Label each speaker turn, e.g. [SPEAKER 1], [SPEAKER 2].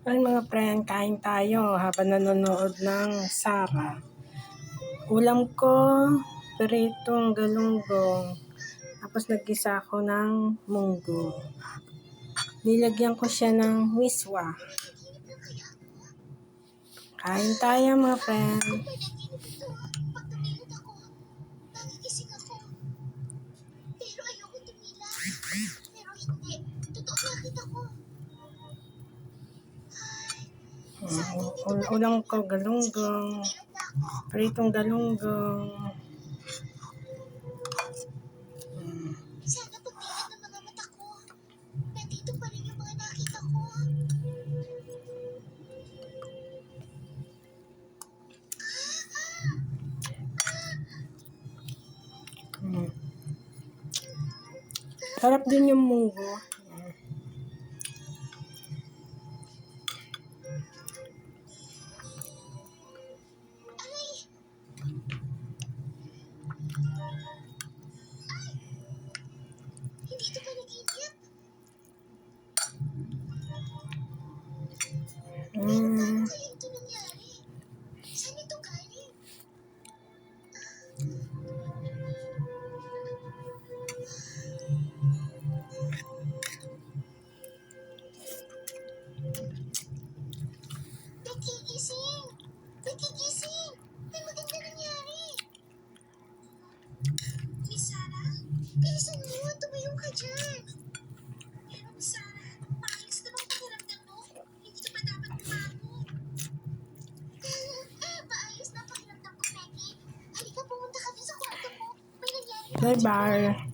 [SPEAKER 1] Ay mga friend, kain tayo habang nanonood ng Sara. Ulam ko, peritong galunggong. Tapos nagisa ako ng munggo. Nilagyan ko siya ng miswa. Kain tayo mga friend.
[SPEAKER 2] Pero ayoko tumila. Pero hindi. Totoo nakita ko.
[SPEAKER 1] Ulam ko, galunggong. Peritong galunggong.
[SPEAKER 2] Sana pagtingin ng mga mata ko. Nandito pa rin yung mga nakita ko.
[SPEAKER 1] Sarap din yung munggo.
[SPEAKER 2] Aray! Hindi ito pa nag-inip. Paano kaya ito nangyari? Saan ito galing? Nagigising! Nagigising! May maganda nangyari! Miss Sarah? Bilisan mo! Tumayo ka dyan! Pero Miss Sarah, maayos na bang pakiramdam mo? Hindi ka pa dapat umabot. Maayos na pakiramdam ko, Peggy. Halika, pumunta kami sa kwarto mo. May nangyari.
[SPEAKER 1] Bye-bye.